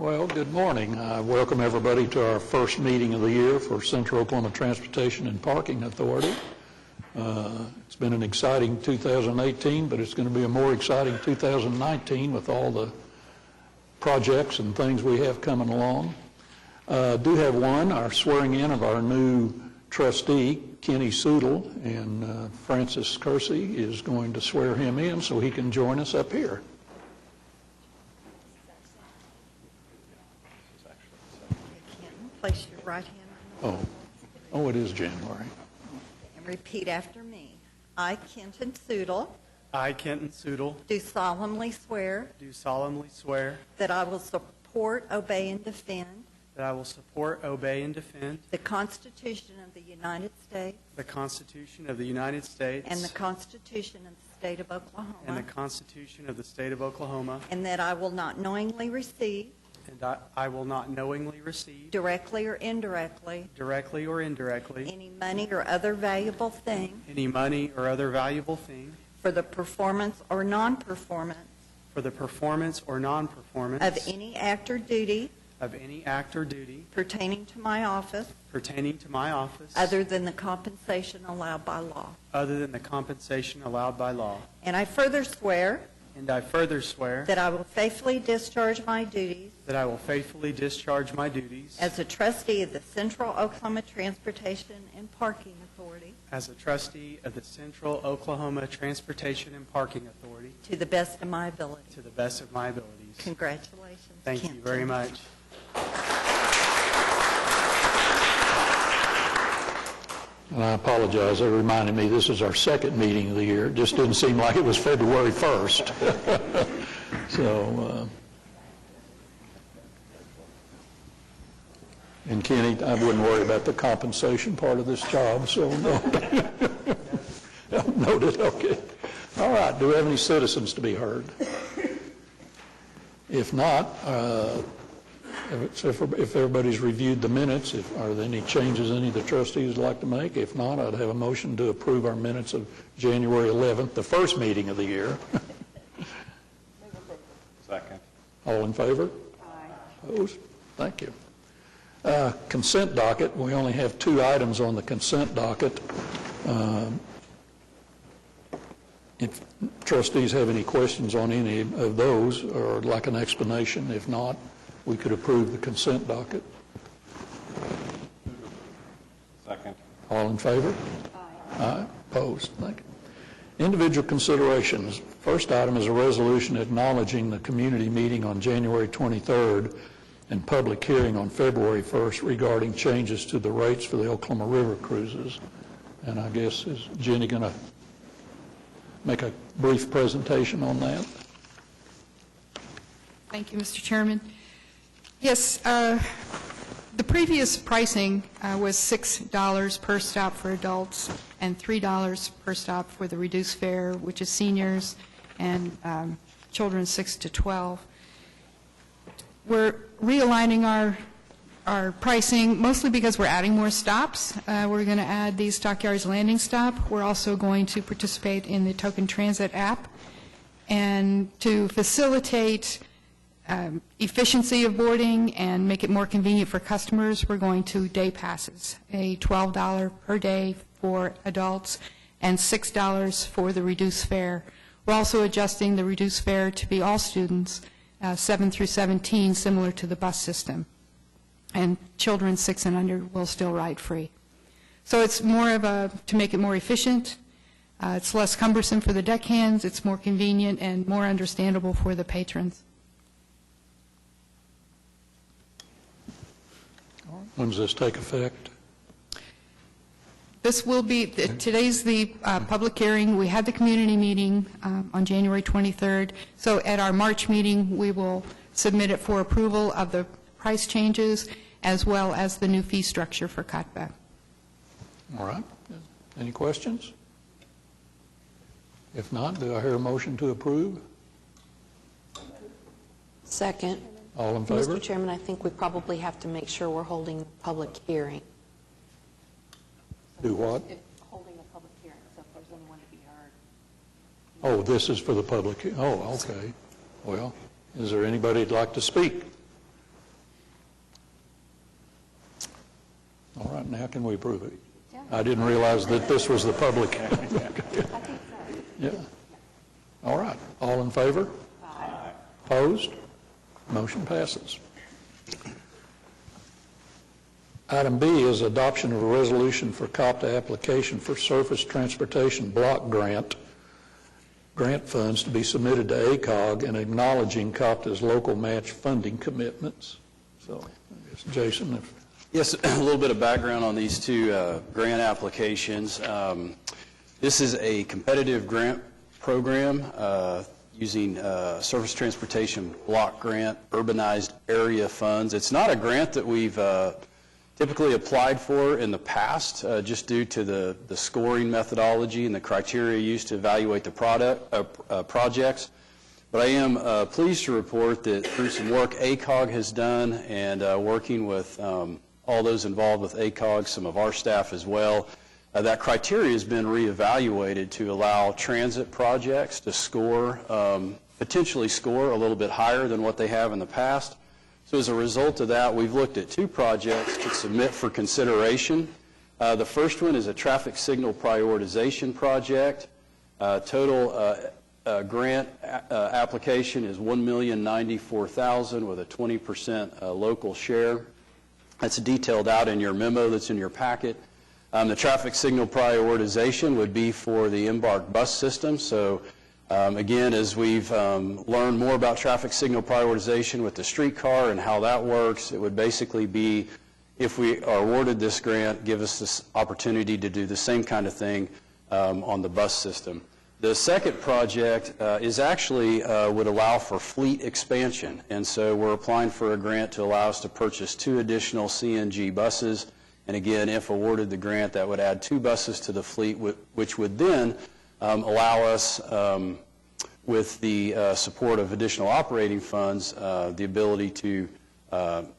Well, good morning. I welcome everybody to our first meeting of the year for Central Oklahoma Transportation and Parking Authority. It's been an exciting 2018, but it's going to be a more exciting 2019 with all the projects and things we have coming along. Do have our swearing in of our new trustee, Kenny Soodle, and Francis Kersey is going to swear him in so he can join us up here. Place your right hand on the Oh, it is January. and repeat after me. I, Kenton Soodle, I, Kenton Soodle, do solemnly swear do solemnly swear that I will support, obey, and defend that I will support, obey, and defend the Constitution of the United States the Constitution of the United States and the Constitution of the State of Oklahoma, and the Constitution of the State of Oklahoma, and that I will not knowingly receive, and I will not knowingly receive, directly or indirectly, directly or indirectly, any money or other valuable thing any money or other valuable thing for the performance or non-performance for the performance or non-performance of any act or duty pertaining to my office other other than the compensation allowed by law. And I further swear that I will faithfully discharge my duties as a trustee of the Central Oklahoma Transportation and Parking Authority as a trustee of the Central Oklahoma Transportation and Parking Authority to the best of my ability. to the best of my abilities. Congratulations, Thank you Kenton. very much. And I apologize, they reminded me this is our second meeting of the year. It just didn't seem like it was February 1st. So, and Kenny, I wouldn't worry about the compensation part of this job, so no. Noted, okay. All right, do we have any citizens to be heard? If not, if everybody's reviewed the minutes, are there any changes any of the trustees would like to make? If not, I'd have a motion to approve our minutes of January 11th, the first meeting of the year. Second. All in favor? Aye. Opposed? Thank you. Consent docket, we only have 2 items on the consent docket. If trustees have any questions on any of those or would like an explanation, if not, we could approve the consent docket. Second. All in favor? Aye. Aye. Opposed? Thank you. Individual considerations. First item is a resolution acknowledging the community meeting on January 23rd and public hearing on February 1st regarding changes to the rates for the Oklahoma River cruises. And I guess, is Jenny going to make a brief presentation on that? Thank you, Mr. Chairman. Yes, the previous pricing was $6 per stop for adults and $3 per stop for the reduced fare, which is seniors and children 6 to 12. We're realigning our pricing mostly because we're adding more stops. We're going to add the Stockyards Landing stop. We're also going to participate in the Token Transit app. And to facilitate efficiency of boarding and make it more convenient for customers, we're going to day passes, a $12 per day for adults and $6 for the reduced fare. We're also adjusting the reduced fare to be all students, 7 through 17, similar to the bus system. And children 6 and under will still ride free. So it's more of to make it more efficient. It's less cumbersome for the deckhands. It's more convenient and more understandable for the patrons. When does this take effect? This will be, today's the public hearing. We had the community meeting on January 23rd. So at our March meeting, we will submit it for approval of the price changes as well as the new fee structure for Cotpa. All right. Any questions? If not, do I hear a motion to approve? Second. All in favor? Mr. Chairman, I think we probably have to make sure we're holding a public hearing. Do what? Holding a public hearing, so if there's anyone to be heard. Oh, this is for the public. Oh, okay. Well, is there anybody who'd like to speak right, now can we approve it? I didn't realize that this was the public. Yeah. All right, all in favor? Aye. Opposed? Motion passes. Item B is adoption of a resolution for Cotpa application for surface transportation block grant funds to be submitted to ACOG and acknowledging Cotpa's local match funding commitments. So, I guess, Jason, if... Yes, a little bit of background on these two grant applications. This is a competitive grant program using surface transportation block grant, urbanized area funds. It's not a grant that we've typically applied for in the past, just due to the scoring methodology and the criteria used to evaluate the projects. But I am pleased to report that through some work ACOG has done and working with all those involved with ACOG, some of our staff as well, that criteria has been reevaluated to allow transit projects to score, potentially score a little bit higher than what they have in the past. So as a result of that, we've looked at two projects to submit for consideration. The first one is a traffic signal prioritization project. Total grant application is $1,094,000 with a 20% local share. That's detailed out in your memo that's in your packet. The traffic signal prioritization would be for the Embark bus system. So again, as we've learned more about traffic signal prioritization with the streetcar and how that works, it would basically be, if we are awarded this grant, give us this opportunity to do the same kind of thing on the bus system. The second project is actually would allow for fleet expansion, and so we're applying for a grant to allow us to purchase 2 additional CNG buses. And again, if awarded the grant, that would add 2 buses to the fleet, which would then allow us, with the support of additional operating funds, the ability to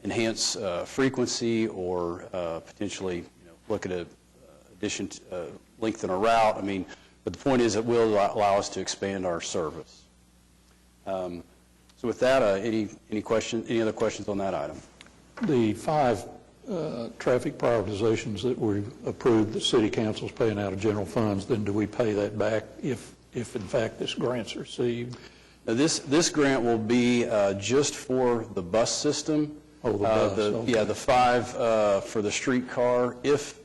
enhance frequency or potentially look at a addition to lengthen a route. I mean, but the point is it will allow us to expand our service. So with that, any other questions on that item? The 5 traffic prioritizations that we approved, the city council's paying out of general funds, then do we pay that back if in fact this grant's received? Now this grant will be just for the bus system. Oh, the bus, okay. Yeah, the 5 for the streetcar. If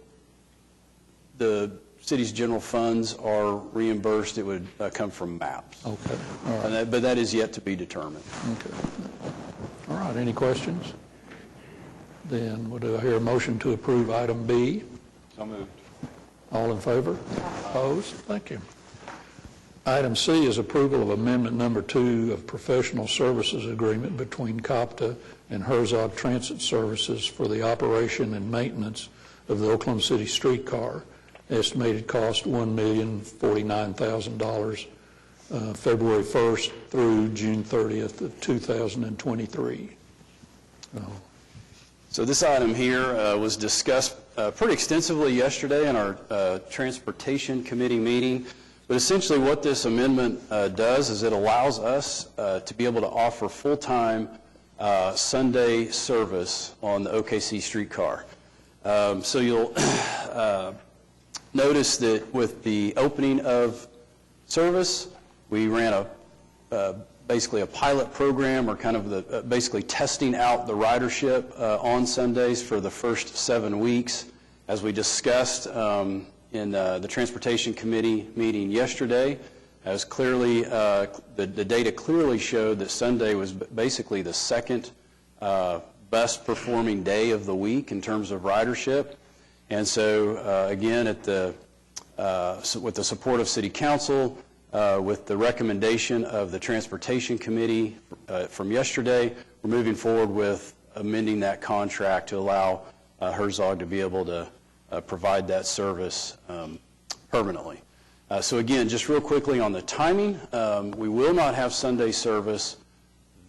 the city's general funds are reimbursed, it would come from MAPS. Okay, all right. But that is yet to be determined. Okay. All right, any questions? Then would I hear a motion to approve item B? So moved. All in favor? Opposed? Thank you. Item C is approval of amendment number 2 of professional services agreement between Cotpa and Herzog Transit Services for the operation and maintenance of the Oklahoma City streetcar. Estimated cost $1,049,000, February 1st through June 30th of 2023. So this item here was discussed pretty extensively yesterday in our Transportation Committee meeting. But essentially what this amendment does is it allows us to be able to offer full-time Sunday service on the OKC streetcar. So you'll notice that with the opening of service, we ran basically a pilot program, or kind of basically testing out the ridership on Sundays for the first 7 weeks. As we discussed in the Transportation Committee meeting yesterday, as clearly, the data clearly showed that Sunday was basically the second best performing day of the week in terms of ridership. And so, again, with the support of City Council, with the recommendation of the Transportation Committee from yesterday, we're moving forward with amending that contract to allow Herzog to be able to provide that service permanently. So again, just real quickly on the timing, we will not have Sunday service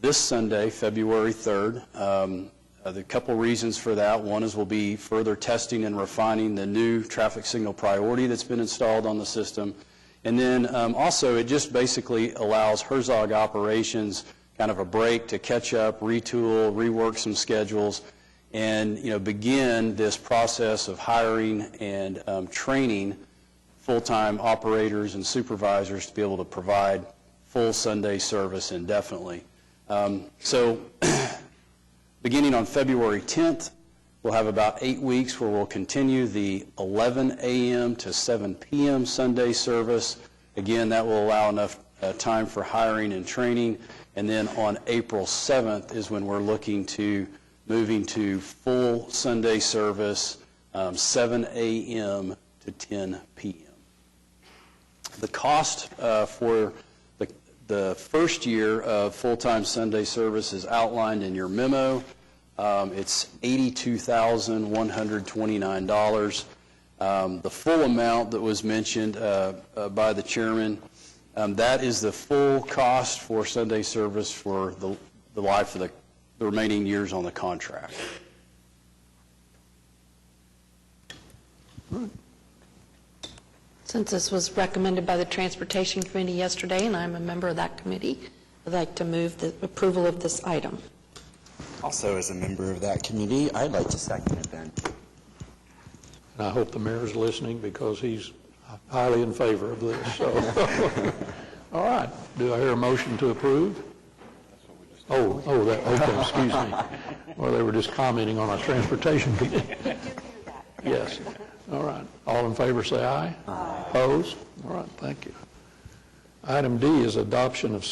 this Sunday, February 3rd. The couple reasons for that. One is we'll be further testing and refining the new traffic signal priority that's been installed on the system. And then also it just basically allows Herzog operations kind of a break to catch up, retool, rework some schedules. and, begin this process of hiring and training full-time operators and supervisors to be able to provide full Sunday service indefinitely. So beginning on February 10th, we'll have about 8 weeks where we'll continue the 11 a.m. to 7 p.m. Sunday service. Again, that will allow enough time for hiring and training. And then on April 7th is when we're looking to moving to full Sunday service, 7 a.m. to 10 p.m. The cost for the first year of full-time Sunday service is outlined in your memo. It's $82,129. The full amount that was mentioned by the chairman, that is the full cost for Sunday service for the life of the remaining years on the contract. Since this was recommended by the Transportation Committee yesterday, and I'm a member of that committee, I'd like to move the approval of this item. Also, as a member of that committee, I'd like to second it then. And I hope the mayor's listening because he's highly in favor of this. So, all right. Do I hear a motion to approve? Okay, excuse me. Well, they were just commenting on our transportation committee. Yes. All right. All in favor say aye. Aye. Opposed? All right, thank you. Item D is adoption of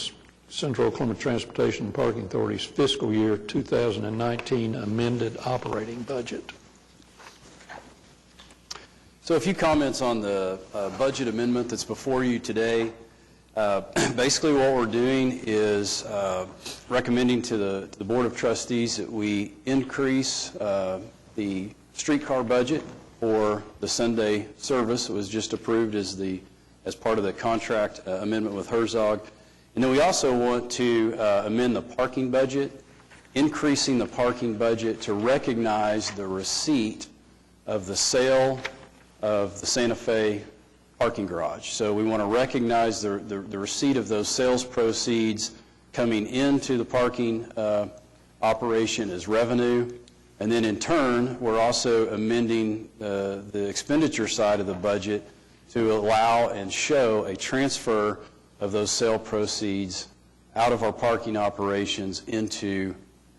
Central Oklahoma Transportation and Parking Authority's fiscal year 2019 amended operating budget. So a few comments on the budget amendment that's before you today. Basically what we're doing is recommending to the Board of Trustees that we increase the streetcar budget for the Sunday service. It was just approved as part of the contract amendment with Herzog. And then we also want to amend the parking budget, increasing the parking budget to recognize the receipt of the sale of the Santa Fe parking garage. So we want to recognize the receipt of those sales proceeds coming into the parking operation as revenue. And then in turn, we're also amending the expenditure side of the budget to allow and show a transfer of those sale proceeds out of our parking operations into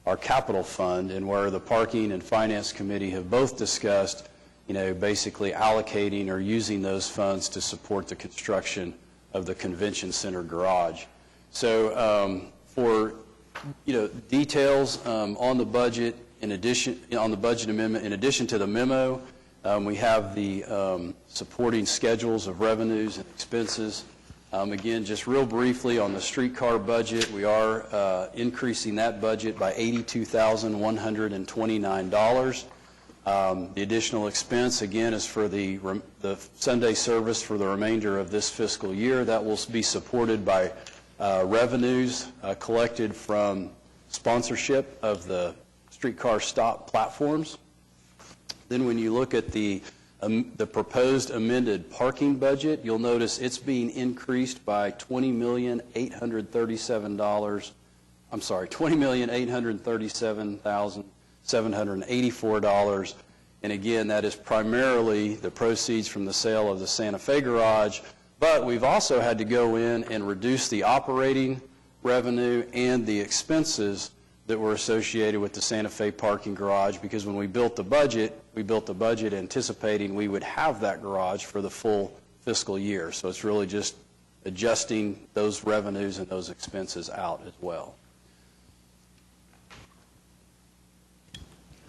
our capital fund, and where the Parking and Finance Committee have both discussed, basically allocating or using those funds to support the construction of the convention center garage. So for details on the budget, on the budget amendment, in addition to the memo, we have the supporting schedules of revenues and expenses. Again, just real briefly on the streetcar budget, we are increasing that budget by $82,129. The additional expense, again, is for the Sunday service for the remainder of this fiscal year. That will be supported by revenues collected from sponsorship of the streetcar stop platforms. Then when you look at the proposed amended parking budget, you'll notice it's being increased by $20,837,784. And again, that is primarily the proceeds from the sale of the Santa Fe garage. But we've also had to go in and reduce the operating revenue and the expenses that were associated with the Santa Fe parking garage, because when we built the budget anticipating we would have that garage for the full fiscal year. So it's really just adjusting those revenues and those expenses out as well.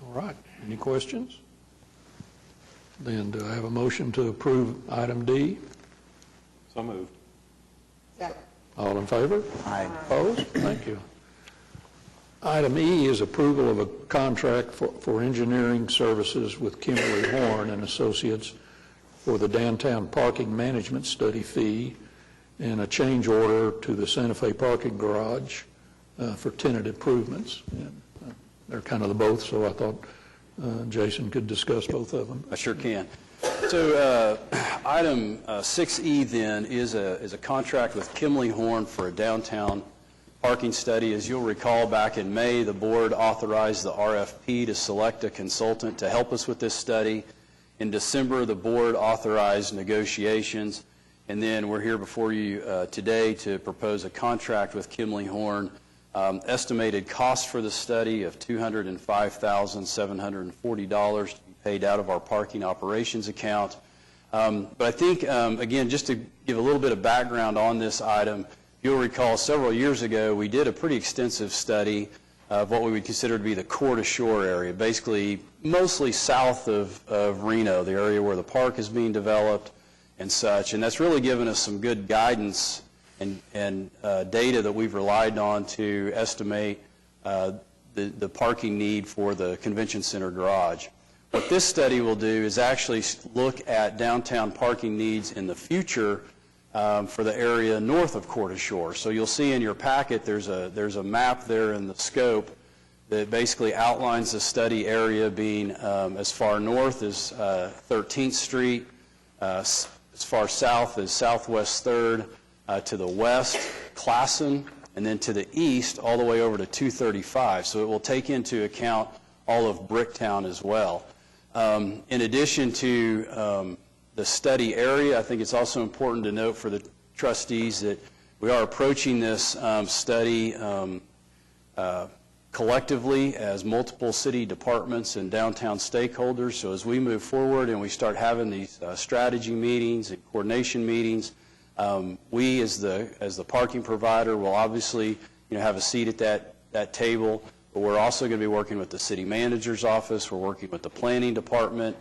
All right. Any questions? Then do I have a motion to approve item D? So moved. All in favor? Aye. Opposed? Thank you. Item E is approval of a contract for engineering services with Kimberly Horn and Associates for the downtown parking management study fee and a change order to the Santa Fe parking garage for tenant improvements. And, they're kind of the both, so I thought Jason could discuss both of them. I sure can. So item 6E then is a contract with Kimberly Horn for a downtown parking study. As you'll recall, back in May, the board authorized the RFP to select a consultant to help us with this study. In December, the board authorized negotiations, and then we're here before you today to propose a contract with Kimberly Horn. Estimated cost for the study of $205,740 to be paid out of our parking operations account. But I think, again, just to give a little bit of background on this item, you'll recall several years ago we did a pretty extensive study of what we would consider to be the core-to-shore area, basically mostly south of Reno, the area where the park is being developed and such. And that's really given us some good guidance and data that we've relied on to estimate the parking need for the convention center garage. What this study will do is actually look at downtown parking needs in the future for the area north of Core-to-Shore. So you'll see in your packet there's a map there in the scope that basically outlines the study area being as far north as 13th Street, as far south as Southwest 3rd, to the west, Classen, and then to the east all the way over to 235. So it will take into account all of Bricktown as well. In addition to the study area, I think it's also important to note for the trustees that we are approaching this study collectively as multiple city departments and downtown stakeholders. So as we move forward and we start having these strategy meetings and coordination meetings, we as the parking provider will obviously have a seat at that table, but we're also going to be working with the city manager's office. We're working with the planning department.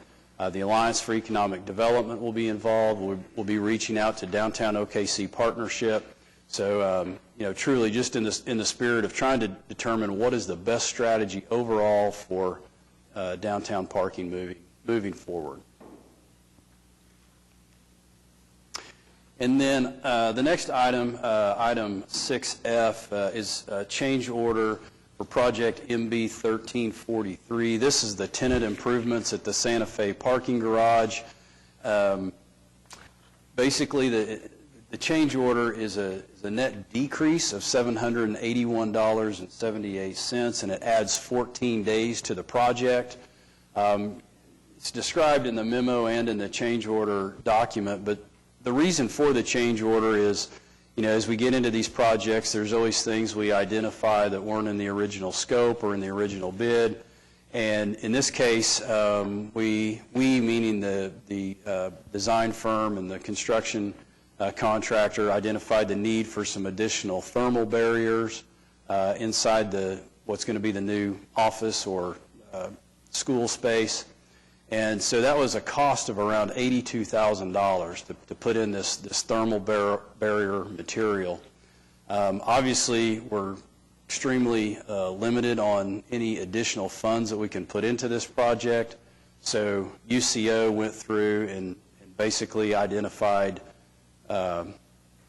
The Alliance for Economic Development will be involved. We'll be reaching out to Downtown OKC Partnership. So, truly just in the spirit of trying to determine what is the best strategy overall for downtown parking moving forward. And then the next item, item 6F, is a change order for project MB 1343. This is the tenant improvements at the Santa Fe parking garage. Basically, the change order is a net decrease of $781.78, and it adds 14 days to the project. It's described in the memo and in the change order document, but the reason for the change order is, as we get into these projects, there's always things we identify that weren't in the original scope or in the original bid. And in this case, we meaning the design firm and the construction contractor, identified the need for some additional thermal barriers inside what's going to be the new office or school space. And so that was a cost of around $82,000 to put in this thermal barrier material. Obviously, we're extremely limited on any additional funds that we can put into this project. So UCO went through and basically identified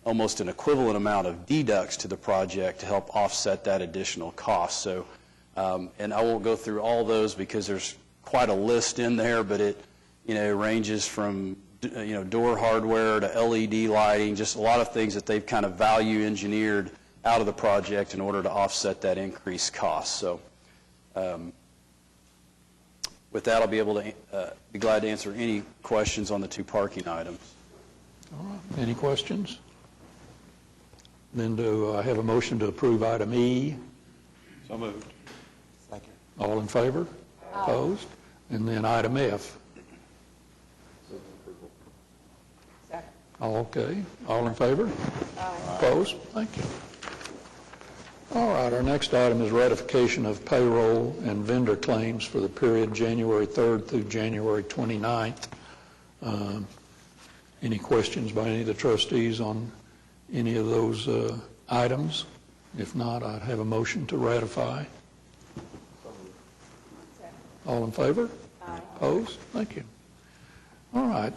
almost an equivalent amount of deducts to the project to help offset that additional cost. So, and I won't go through all those because there's quite a list in there, but it ranges from door hardware to LED lighting, just a lot of things that they've kind of value engineered out of the project in order to offset that increased cost. So with that, I'll be able to be glad to answer any questions on the two parking items. All right. Any questions? Then do I have a motion to approve item E? So moved. Second. All in favor? Opposed? And then item F. Second. Okay. All in favor? Opposed? Thank you. All right. Our next item is ratification of payroll and vendor claims for the period January 3rd through January 29th. Any questions by any of the trustees on any of those items? If not, I'd have a motion to ratify. All in favor? Aye. Opposed? Thank you. All right.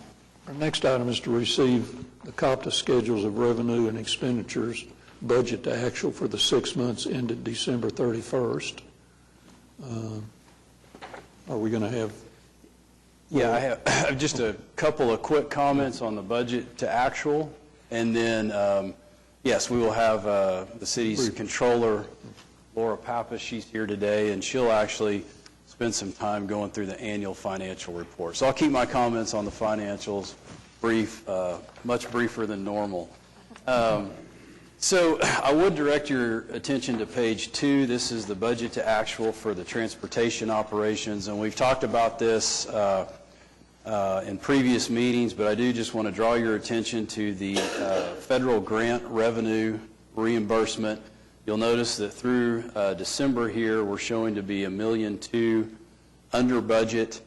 Our next item is to receive the Cotpa schedules of revenue and expenditures, budget to actual for the 6 months ended December 31st. Are we going to have? Yeah, I have just a couple of quick comments on the budget to actual, and then Yes, we will have the city's controller, Laura Pappas. She's here today, and she'll actually spend some time going through the annual financial report. So I'll keep my comments on the financials brief, much briefer than normal. So I would direct your attention to page 2. This is the budget to actual for the transportation operations, and we've talked about this in previous meetings, but I do just want to draw your attention to the federal grant revenue reimbursement. You'll notice that through December here, we're showing to be $1.2 million under budget.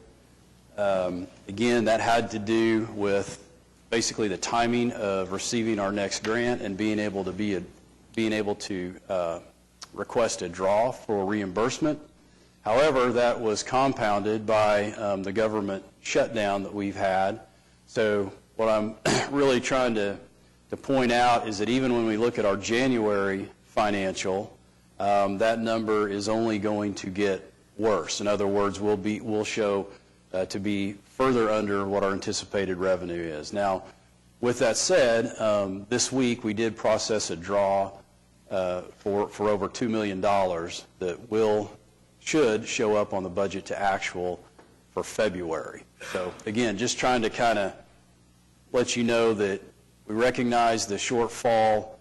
Again, that had to do with basically the timing of receiving our next grant and being able to request a draw for reimbursement. However, that was compounded by the government shutdown that we've had. So what I'm really trying to point out is that even when we look at our January financial, that number is only going to get worse. In other words, we'll show to be further under what our anticipated revenue is. Now, with that said, this week we did process a draw for over $2 million that should show up on the budget to actual for February. So again, just trying to kind of let you know that we recognize the shortfall.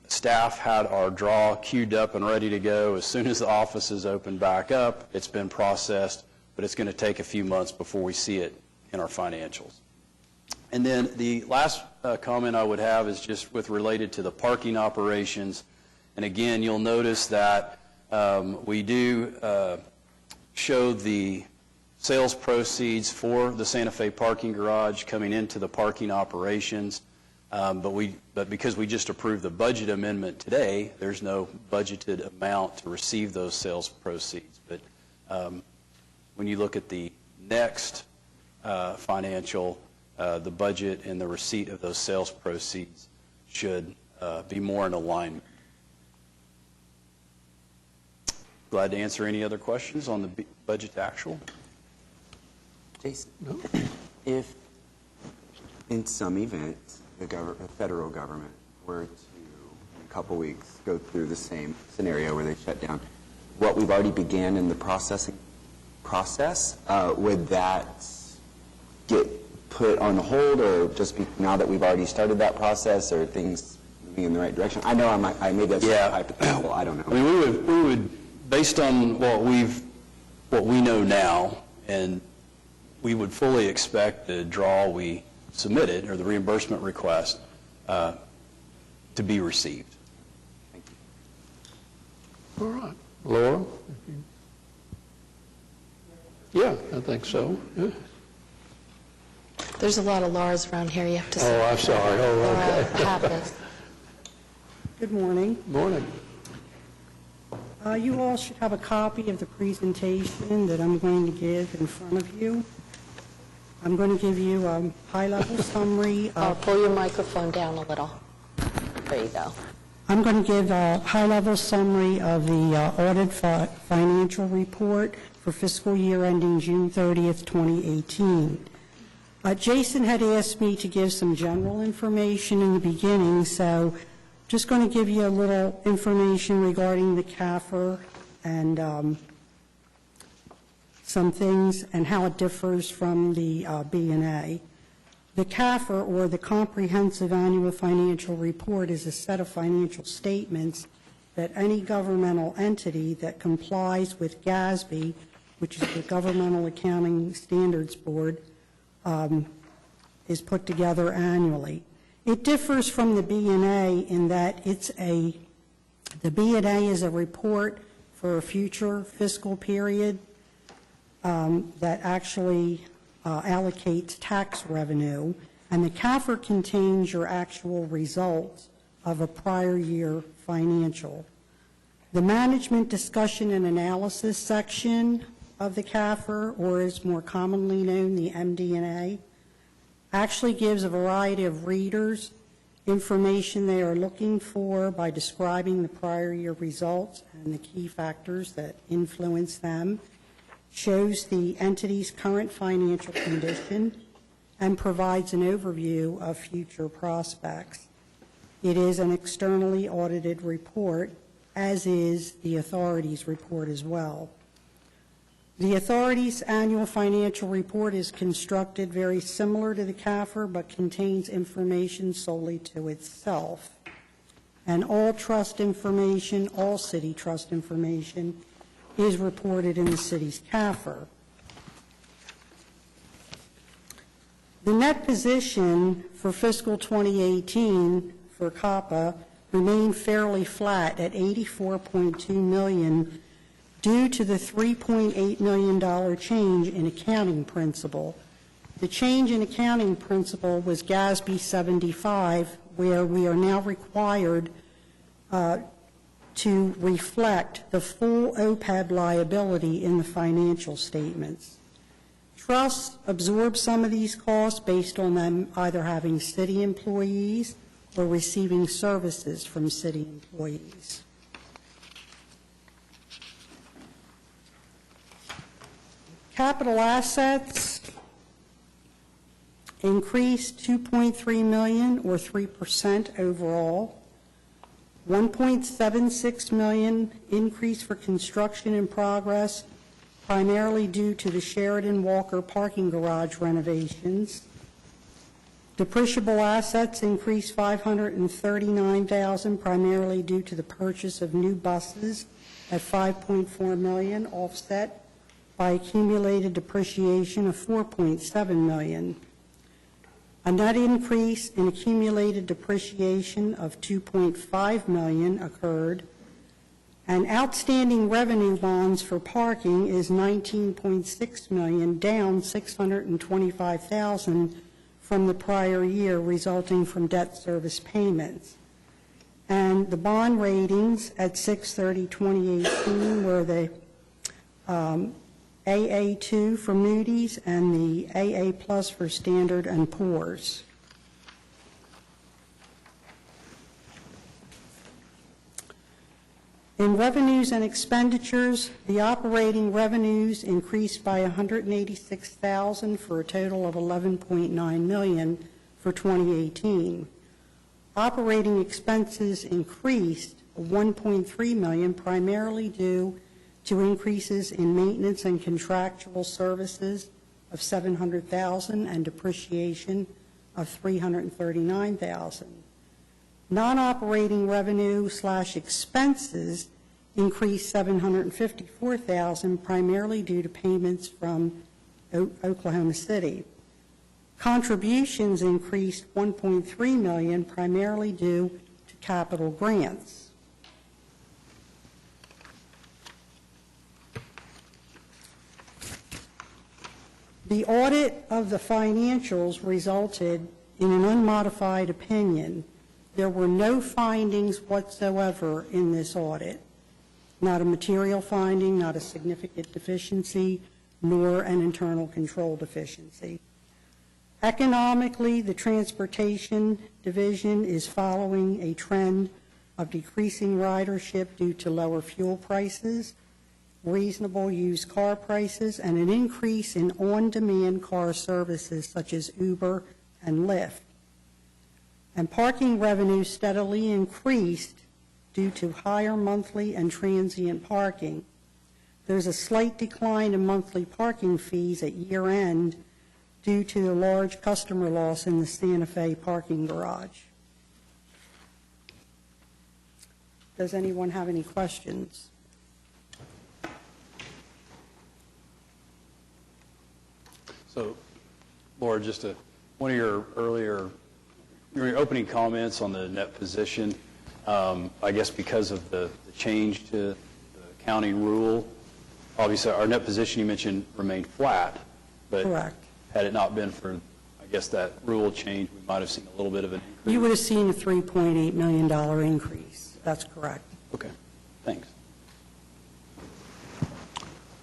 Staff had our draw queued up and ready to go. As soon as the offices open back up, it's been processed, but it's going to take a few months before we see it in our financials. And then the last comment I would have is just related to the parking operations. And again, you'll notice that we do show the sales proceeds for the Santa Fe parking garage coming into the parking operations. But because we just approved the budget amendment today, there's no budgeted amount to receive those sales proceeds. But when you look at the next financial, the budget and the receipt of those sales proceeds should be more in alignment. Glad to answer any other questions on the budget to actual. Jason, if in some event the federal government were to, in a couple weeks, go through the same scenario where they shut down, what we've already began in the processing process, would that get put on hold, or just be now that we've already started that process, or things moving in the right direction? I know maybe that's hypothetical. I don't know. I mean, we would based on what we know now, and we would fully expect the draw we submitted, or the reimbursement request, to be received. Thank you. All right. Laura? Yeah, I think so. Yeah. There's a lot of Lauras around here. You have to say. Oh, I'm sorry. Oh, okay. Pappas. Good morning. Morning. You all should have a copy of the presentation that I'm going to give in front of you. I'm going to give you a high-level summary I'll of... pull your microphone down a little. There you go. I'm going to give a high-level summary of the audit financial report for fiscal year ending June 30th, 2018. Jason had asked me to give some general information in the beginning, so just going to give you a little information regarding the CAFR and some things and how it differs from the B&A. The CAFR, or the Comprehensive Annual Financial Report, is a set of financial statements that any governmental entity that complies with GASB, which is the Governmental Accounting Standards Board, is put together annually. It differs from the B&A in that the B&A is a report for a future fiscal period that actually allocates tax revenue, and the CAFR contains your actual results of a prior year financial. The Management Discussion and Analysis section of the CAFR, or is more commonly known, the MD&A, actually gives a variety of readers information they are looking for by describing the prior year results and the key factors that influence them, shows the entity's current financial condition, and provides an overview of future prospects. It is an externally audited report, as is the authority's report as well. The authority's annual financial report is constructed very similar to the CAFR, but contains information solely to itself. And all trust information, all city trust information, is reported in the city's CAFR. The net position for fiscal 2018 for Cotpa remained fairly flat at $84.2 million due to the $3.8 million change in accounting principle. The change in accounting principle was GASB 75, where we are now required to reflect the full OPEB liability in the financial statements. Trusts absorb some of these costs based on them either having city employees or receiving services from city employees. Capital assets increased $2.3 million or 3% overall. $1.76 million increase for construction in progress, primarily due to the Sheridan Walker parking garage renovations. Depreciable assets increased $539,000, primarily due to the purchase of new buses at $5.4 million, offset by accumulated depreciation of $4.7 million. A net increase in accumulated depreciation of $2.5 million occurred, and outstanding revenue bonds for parking is $19.6 million, down $625,000 from the prior year, resulting from debt service payments. And the bond ratings at 6/30/2018 were the AA2 for Moody's and the AA Plus for Standard & Poor's. In revenues and expenditures, the operating revenues increased by $186,000 for a total of $11.9 million for 2018. Operating expenses increased $1.3 million, primarily due to increases in maintenance and contractual services of $700,000 and depreciation of $339,000. Non-operating revenue/expenses increased $754,000, primarily due to payments from Oklahoma City. Contributions increased $1.3 million, primarily due to capital grants. The audit of the financials resulted in an unmodified opinion. There were no findings whatsoever in this audit, not a material finding, not a significant deficiency, nor an internal control deficiency. Economically, the Transportation Division is following a trend of decreasing ridership due to lower fuel prices, reasonable used car prices, and an increase in on-demand car services such as Uber and Lyft. And parking revenue steadily increased due to higher monthly and transient parking. There's a slight decline in monthly parking fees at year-end due to the large customer loss in the Santa Fe parking garage. Does anyone have any questions? So, Laura, just one of your your opening comments on the net position, I guess because of the change to the accounting rule, obviously our net position you mentioned remained flat, but Correct. Had it not been for, I guess, that rule change, we might have seen a little bit of an increase. You would have seen a $3.8 million increase. That's correct. Okay, thanks.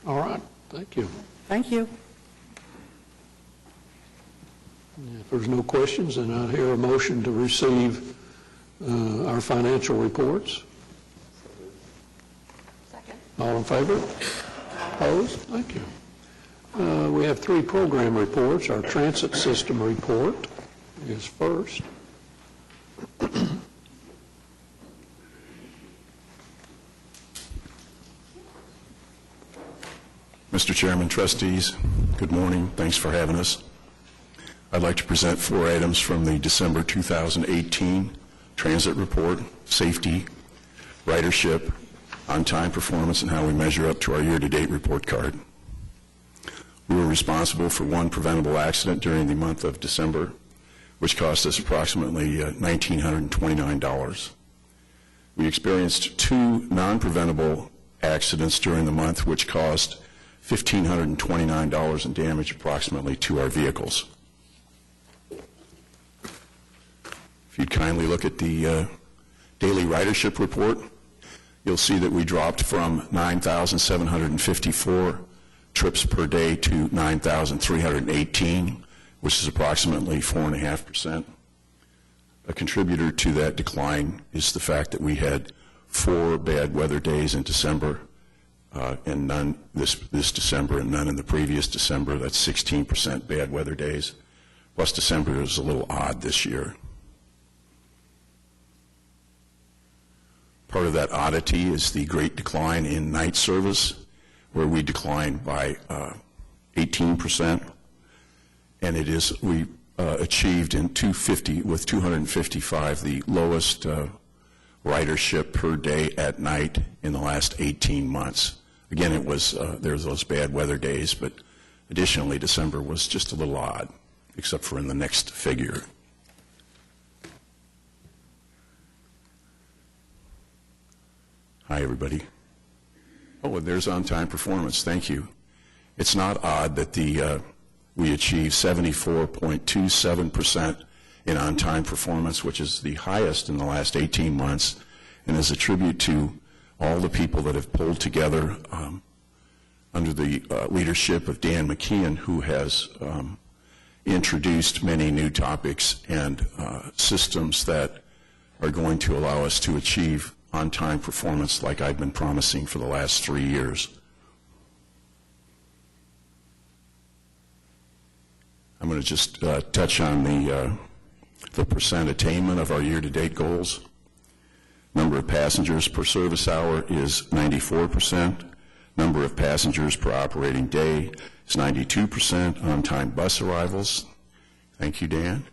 All right, thank you. Thank you. If there's no questions, then I hear a motion to receive our financial reports. Second. All in favor? Opposed? Thank you. We have 3 program reports. Our transit system report is first. Mr. Chairman, trustees, good morning. Thanks for having us. I'd like to present 4 items from the December 2018 Transit Report: safety, ridership, on-time performance, and how we measure up to our year-to-date report card. We were responsible for 1 preventable accident during the month of December, which cost us approximately $1,929. We experienced 2 non-preventable accidents during the month, which caused $1,529 in damage approximately to our vehicles. If you'd kindly look at the daily ridership report, you'll see that we dropped from 9,754 trips per day to 9,318, which is approximately 4.5%. A contributor to that decline is the fact that we had 4 bad weather days in December, and none this December and none in the previous December. That's 16% bad weather days. Plus December is a little odd this year. Part of that oddity is the great decline in night service, where we declined by 18%, and we achieved with 255 the lowest ridership per day at night in the last 18 months. Again, it was there's those bad weather days, but additionally December was just a little odd, except for in the next figure. Hi, everybody. Oh, and there's on-time performance. Thank you. It's not odd that we achieved 74.27% in on-time performance, which is the highest in the last 18 months, and is a tribute to all the people that have pulled together under the leadership of Dan McKeon, who has introduced many new topics and systems that are going to allow us to achieve on-time performance like I've been promising for the last 3 years. I'm going to just touch on the percent attainment of our year-to-date goals. Number of passengers per service hour is 94%. Number of passengers per operating day is 92%. On-time bus arrivals, thank you, Dan,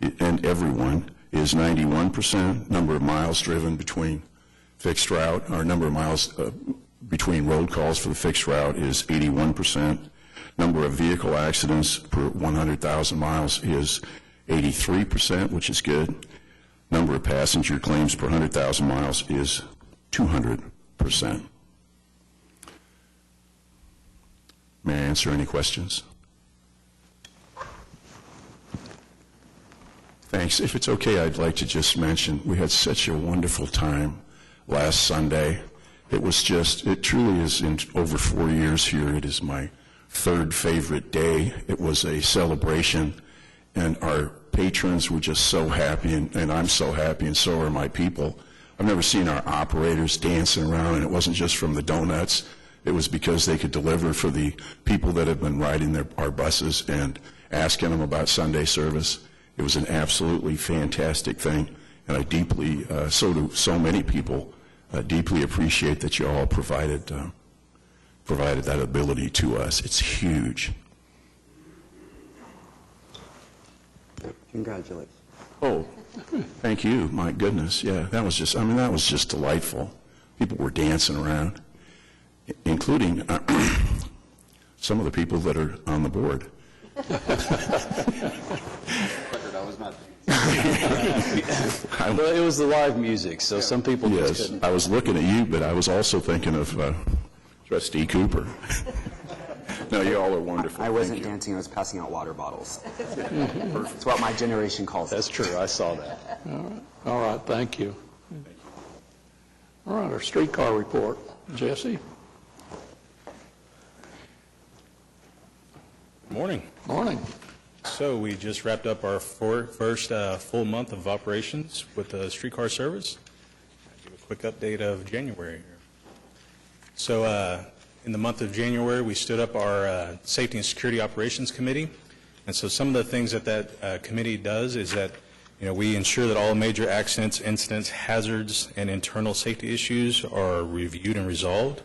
and everyone, is 91%. Number of miles driven between fixed route, or number of miles between road calls for the fixed route is 81%. Number of vehicle accidents per 100,000 miles is 83%, which is good. Number of passenger claims per 100,000 miles is 200%. May I answer any questions? Thanks. If it's okay, I'd like to just mention we had such a wonderful time last Sunday. It truly is, in over 4 years here, it is my 3rd favorite day. It was a celebration, and our patrons were just so happy, and I'm so happy, and so are my people. I've never seen our operators dancing around, and it wasn't just from the donuts. It was because they could deliver for the people that have been riding our buses and asking them about Sunday service. It was an absolutely fantastic thing, and I deeply, so do so many people, deeply appreciate that you all provided that ability to us. It's huge. Congratulations. Oh, thank you. My goodness. Yeah, that was just delightful. People were dancing around, including some of the people that are on the board. Well, it was the live music, so some people just couldn't. I was looking at you, but I was also thinking of Trustee Cooper. No, you all are wonderful. I wasn't dancing, I was passing out water bottles. It's what my generation calls it. That's true, I saw that. All right, thank you. All right, our streetcar report. Jesse? Morning. Morning. So we just wrapped up our first full month of operations with the streetcar service. I'll give a quick update of January here. So in the month of January, we stood up our Safety and Security Operations Committee. And so some of the things that committee does is that, we ensure that all major accidents, incidents, hazards, and internal safety issues are reviewed and resolved.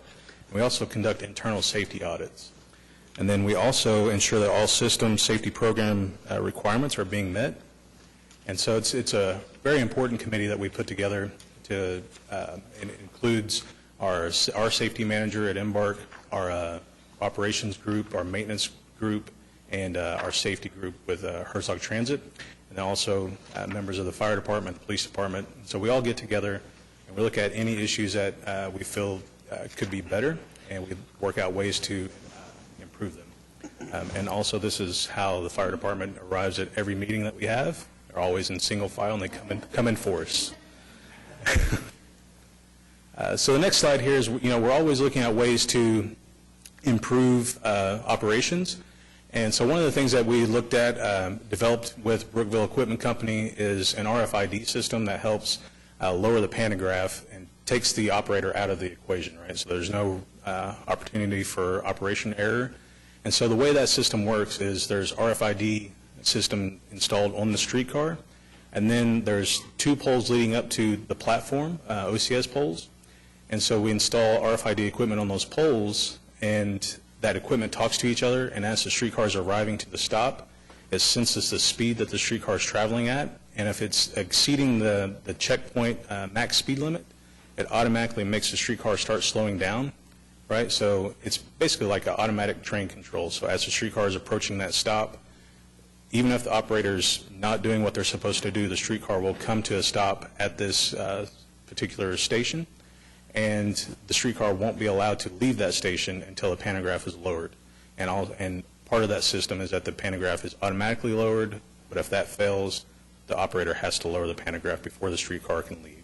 And we also conduct internal safety audits. And then we also ensure that all system safety program requirements are being met. And so it's a very important committee that we put together to, it includes our safety manager at Embark, our operations group, our maintenance group, and our safety group with Herzog Transit, and then also members of the fire department, the police department. So we all get together and we look at any issues that we feel could be better, and we work out ways to improve them. And also this is how the fire department arrives at every meeting that we have. They're always in single file and they come in force. So the next slide here is, we're always looking at ways to improve operations. And so one of the things that we looked at, developed with Brookville Equipment Company, is an RFID system that helps lower the pantograph and takes the operator out of the equation, right? So there's no opportunity for operation error. And so the way that system works is there's RFID system installed on the streetcar, and then there's 2 poles leading up to the platform, OCS poles. And so we install RFID equipment on those poles, and that equipment talks to each other, and as the streetcars are arriving to the stop, it senses the speed that the streetcar is traveling at, and if it's exceeding the checkpoint max speed limit, it automatically makes the streetcar start slowing down, right? So it's basically like an automatic train control. So as the streetcar is approaching that stop, even if the operator's not doing what they're supposed to do, the streetcar will come to a stop at this particular station, and the streetcar won't be allowed to leave that station until the pantograph is lowered. And part of that system is that the pantograph is automatically lowered, but if that fails, the operator has to lower the pantograph before the streetcar can leave.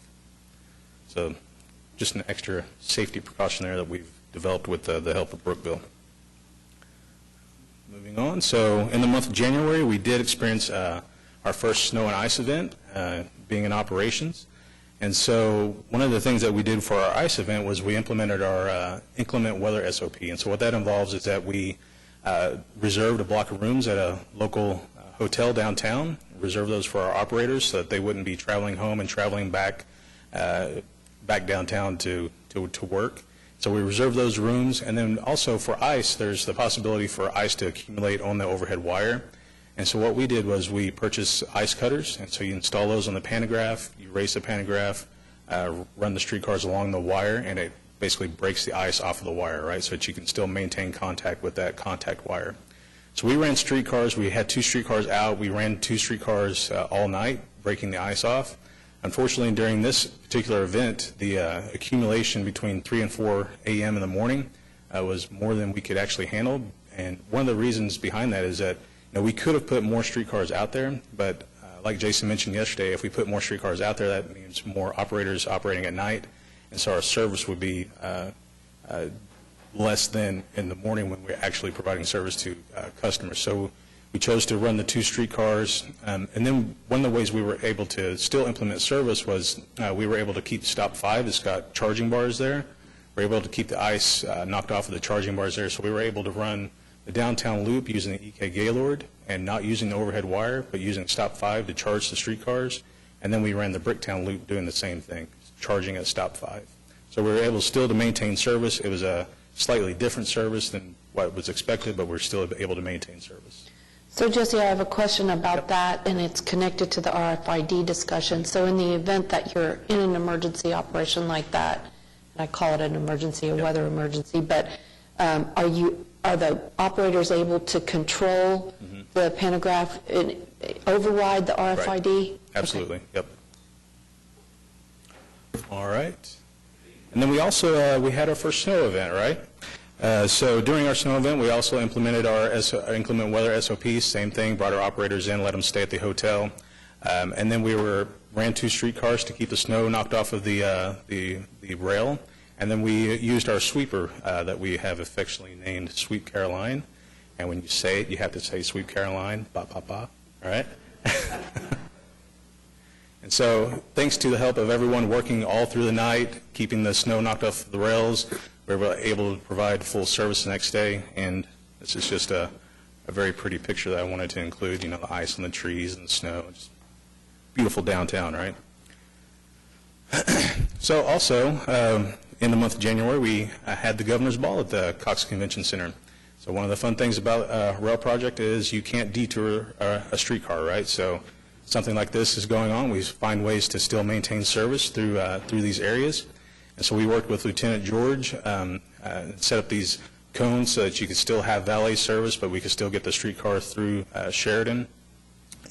So just an extra safety precaution there that we've developed with the help of Brookville. Moving on, so in the month of January, we did experience our first snow and ice event, being in operations. And so one of the things that we did for our ice event was we implemented our Inclement Weather Sop. And so what that involves is that we reserved a block of rooms at a local hotel downtown, reserved those for our operators so that they wouldn't be traveling home and traveling back downtown to work. So we reserved those rooms, and then also for ice, there's the possibility for ice to accumulate on the overhead wire. And so what we did was we purchased ice cutters, and so you install those on the pantograph, you raise the pantograph, run the streetcars along the wire, and it basically breaks the ice off of the wire, right, so that you can still maintain contact with that contact wire. So we ran streetcars. We had 2 streetcars out. We ran 2 streetcars all night, breaking the ice off. Unfortunately, during this particular event, the accumulation between 3 and 4 a.m. in the morning was more than we could actually handle. And one of the reasons behind that is that we could have put more streetcars out there, but like Jason mentioned yesterday, if we put more streetcars out there, that means more operators operating at night, and so our service would be less than in the morning when we're actually providing service to customers. So we chose to run the 2 streetcars, and then one of the ways we were able to still implement service was we were able to keep stop 5. It's got charging bars there. We were able to keep the ice knocked off of the charging bars there, so we were able to run the downtown loop using the EK Gaylord and not using the overhead wire, but using stop 5 to charge the streetcars. And then we ran the Bricktown loop doing the same thing, charging at stop 5. So we were able still to maintain service. It was a slightly different service than what was expected, but we're still able to maintain service. So Jesse, I have a question about that, and it's connected to the RFID discussion. So in the event that you're in an emergency operation like that, and I call it an emergency, a weather emergency, but are the operators able to control the pantograph and override the RFID? Right. Absolutely, okay. Yep. All right. And then we also, we had our first snow event, right? So during our snow event, we also implemented our inclement weather SOPs, same thing, brought our operators in, let them stay at the hotel. And then we ran 2 streetcars to keep the snow knocked off of the rail. And then we used our sweeper that we have affectionately named Sweep Caroline. And when you say it, you have to say Sweep Caroline, ba, ba, ba, all right? And so thanks to the help of everyone working all through the night, keeping the snow knocked off the rails, we were able to provide full service the next day. And this is just a very pretty picture that I wanted to include, the ice on the trees and the snow. Just beautiful downtown, right? So also, in the month of January, we had the Governor's Ball at the Cox Convention Center. So one of the fun things about a rail project is you can't detour a streetcar, right? So something like this is going on. We find ways to still maintain service through these areas. And so we worked with Lieutenant George, set up these cones so that you could still have valet service, but we could still get the streetcar through Sheridan.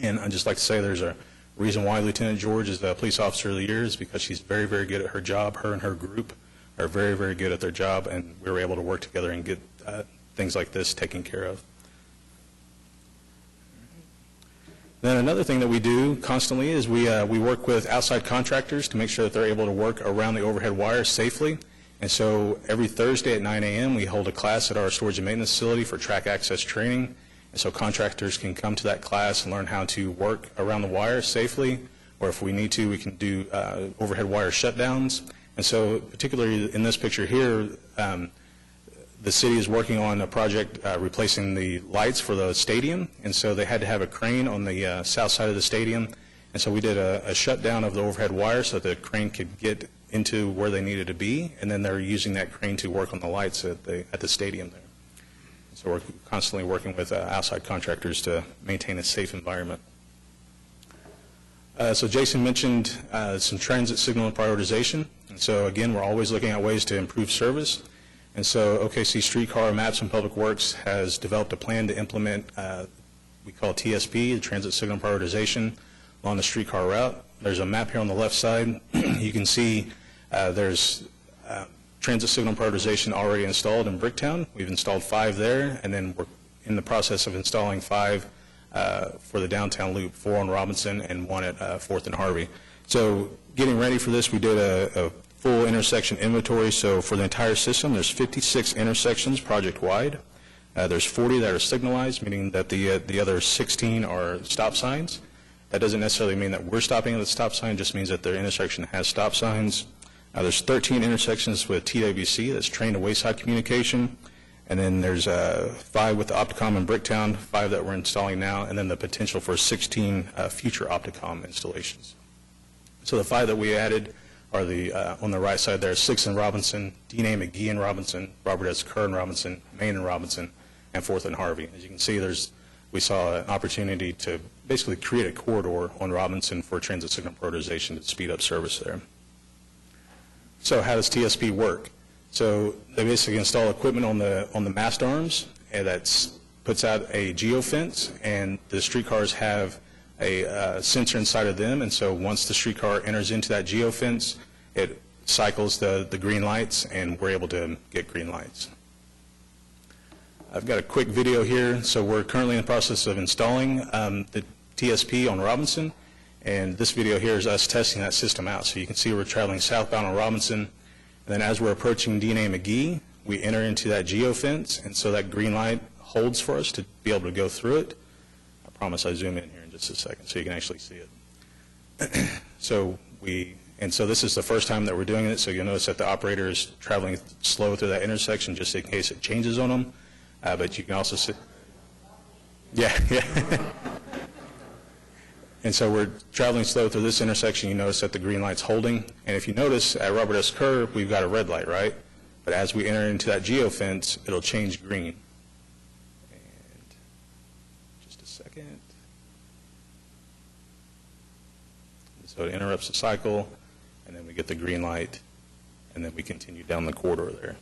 And I'd just like to say there's a reason why Lieutenant George is the Police Officer of the Year is because she's very, very good at her job. Her and her group are very, very good at their job, and we were able to work together and get things like this taken care of. Then another thing that we do constantly is we work with outside contractors to make sure that they're able to work around the overhead wire safely. And so every Thursday at 9 a.m. we hold a class at our storage and maintenance facility for track access training. And so contractors can come to that class and learn how to work around the wire safely, or if we need to, we can do overhead wire shutdowns. And so particularly in this picture here, the city is working on a project replacing the lights for the stadium, and so they had to have a crane on the south side of the stadium. And so we did a shutdown of the overhead wire so that the crane could get into where they needed to be, and then they're using that crane to work on the lights at the stadium there. So we're constantly working with outside contractors to maintain a safe environment. So Jason mentioned some transit signal and prioritization. And so again, we're always looking at ways to improve service. And so OKC Streetcar Maps and Public Works has developed a plan to implement, we call TSP, the Transit Signal Prioritization, along the streetcar route. There's a map here on the left side. You can see there's transit signal prioritization already installed in Bricktown. We've installed 5 there, and then we're in the process of installing 5 for the downtown loop, 4 on Robinson and 1 at 4th and Harvey. So getting ready for this, we did a full intersection inventory. So for the entire system, there's 56 intersections project-wide. There's 40 that are signalized, meaning that the other 16 are stop signs. That doesn't necessarily mean that we're stopping at the stop sign, it just means that their intersection has stop signs. There's 13 intersections with TWC, that's train to wayside communication. And then there's 5 with the Opticom in Bricktown, 5 that we're installing now, and then the potential for 16 future Opticom installations. So the 5 that we added are on the right side there, 6 in Robinson, D.A. McGee in Robinson, Robert S. Kerr in Robinson, Main in Robinson, and 4th and Harvey. As you can see, we saw an opportunity to basically create a corridor on Robinson for transit signal prioritization to speed up service there. So how does TSP work? So they basically install equipment on the mast arms, and that puts out a geofence, and the streetcars have a sensor inside of them, and so once the streetcar enters into that geofence, it cycles the green lights, and we're able to get green lights. I've got a quick video here. So we're currently in the process of installing the TSP on Robinson, and this video here is us testing that system out. So you can see we're traveling southbound on Robinson, and then as we're approaching D.A. McGee, we enter into that geofence, and so that green light holds for us to be able to go through it. I promise I zoom in here in just a second so you can actually see it. So this is the first time that we're doing it, so you'll notice that the operator is traveling slow through that intersection just in case it changes on them. But you can also see, yeah. And so we're traveling slow through this intersection. You notice that the green light's holding. And if you notice at Robert S. Kerr, we've got a red light, right? But as we enter into that geofence, it'll change green. And just a second. So it interrupts the cycle, and then we get the green light, and then we continue down the corridor there.